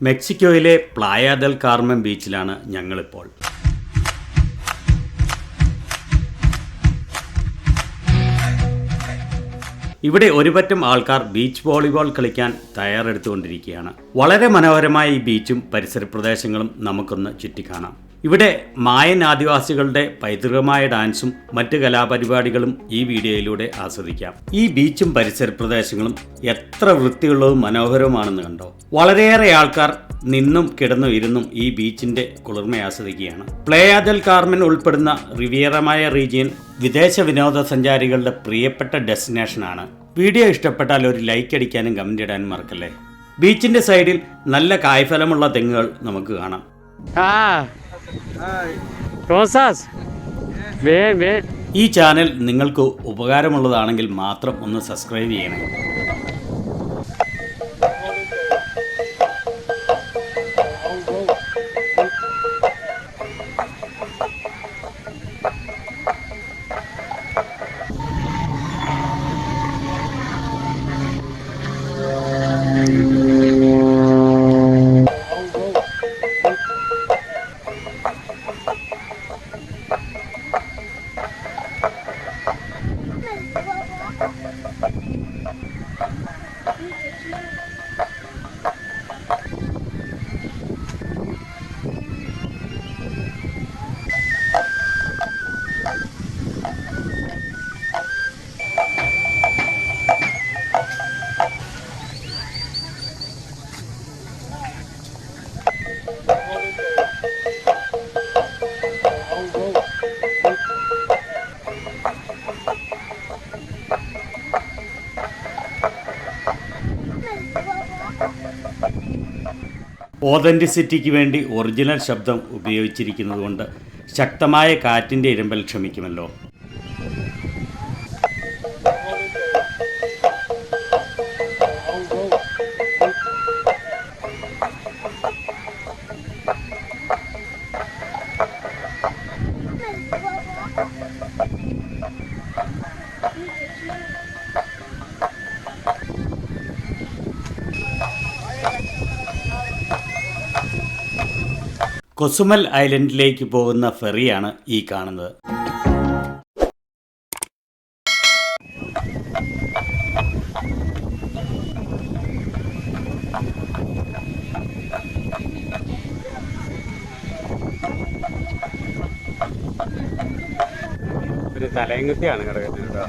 മെക്സിക്കോയിലെ playa they'll Carmen ബീച്ചിലാണ് ഞങ്ങളിപ്പോൾ. ഇവിടെ ഒരുപറ്റം ആൾക്കാർ ബീച്ച് വോളിബോൾ കളിക്കാൻ തയ്യാറെടുത്തുകൊണ്ടിരിക്കുകയാണ്. വളരെ മനോഹരമായ ഈ ബീച്ചും പരിസര പ്രദേശങ്ങളും നമുക്കൊന്ന് ചുറ്റിക്കാണാം. ഇവിടെ മായൻ ആദിവാസികളുടെ പൈതൃകമായ ഡാൻസും മറ്റ് കലാപരിപാടികളും ഈ വീഡിയോയിലൂടെ ആസ്വദിക്കാം. ഈ ബീച്ചും പരിസര പ്രദേശങ്ങളും എത്ര വൃത്തിയുള്ളതും മനോഹരവുമാണെന്ന് കണ്ടോ. വളരെയേറെ ആൾക്കാർ നിന്നും കിടന്നും ഇരുന്നും ഈ ബീച്ചിന്റെ കുളിർമ ആസ്വദിക്കുകയാണ്. പ്ലയ ദെൽ കാർമൻ ഉൾപ്പെടുന്ന റിവിയേറ മായ റീജിയൻ വിദേശ വിനോദസഞ്ചാരികളുടെ പ്രിയപ്പെട്ട ഡെസ്റ്റിനേഷനാണ്. വീഡിയോ ഇഷ്ടപ്പെട്ടാൽ ഒരു ലൈക്ക് അടിക്കാനും കമന്റ് ഇടാനും മറക്കല്ലേ. ബീച്ചിന്റെ സൈഡിൽ നല്ല കായ്ഫലമുള്ള തെങ്ങുകൾ നമുക്ക് കാണാം. ഈ ചാനൽ നിങ്ങൾക്ക് ഉപകാരമുള്ളതാണെങ്കിൽ മാത്രം ഒന്ന് സബ്സ്ക്രൈബ് ചെയ്യണേ. ഓതൻറ്റിസിറ്റിക്ക് വേണ്ടി ഒറിജിനൽ ശബ്ദം ഉപയോഗിച്ചിരിക്കുന്നതുകൊണ്ട് ശക്തമായ കാറ്റിൻ്റെ ഇരമ്പൽ ക്ഷമിക്കുമല്ലോ. കൊസുമൽ ഐലൻഡിലേക്ക് പോകുന്ന ഫെറിയാണ് ഈ കാണുന്നത്. ഒരു തലയങ്കുത്തിയാണ് കിടക്കുന്നത്.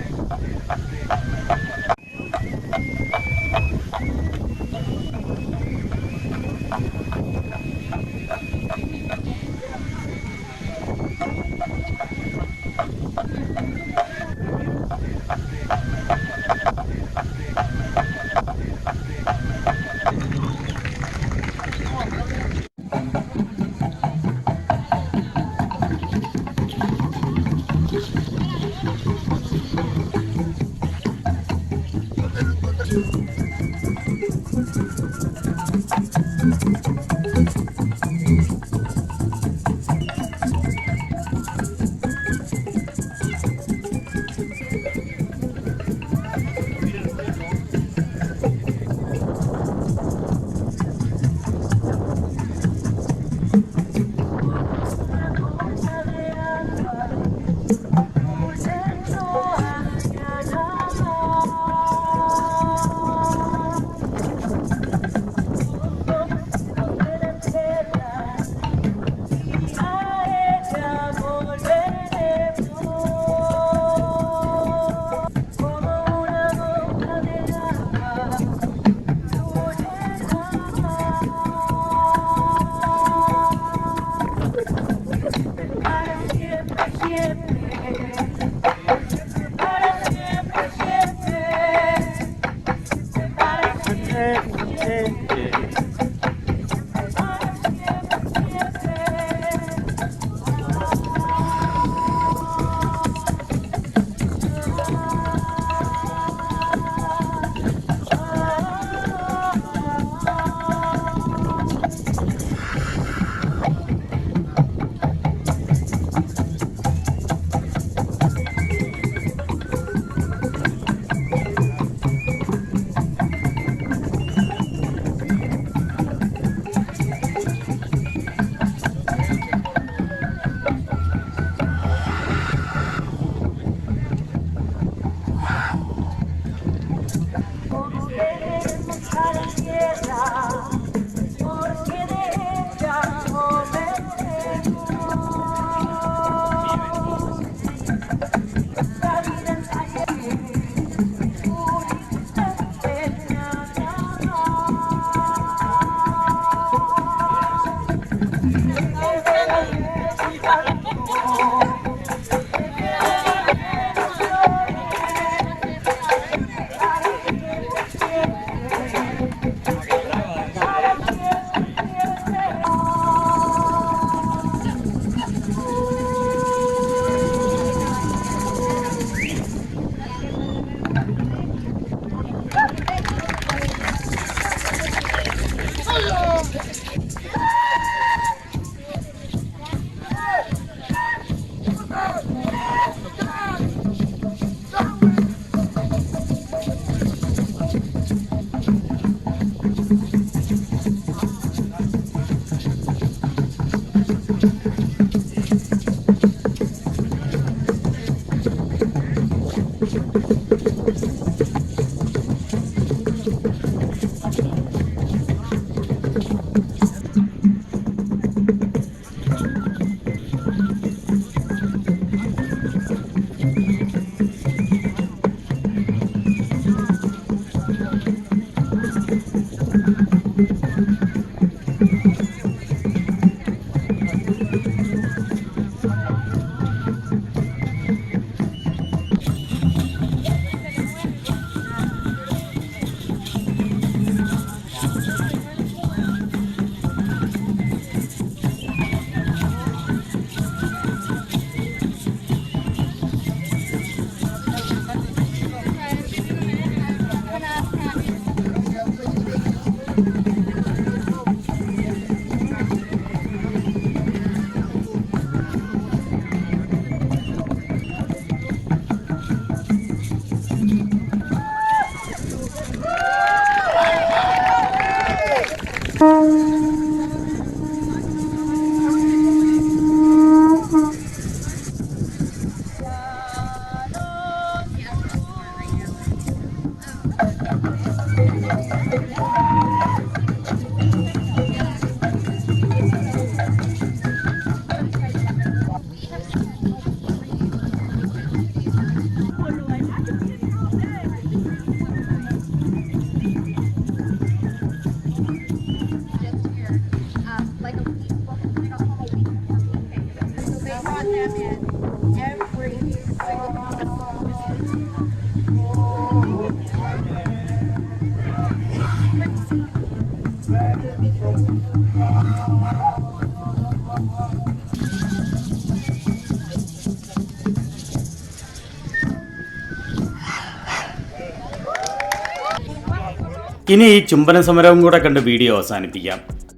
ഇനി ഈ ചുംബന സമരവും കൂടെ കണ്ട് വീഡിയോ അവസാനിപ്പിക്കാം.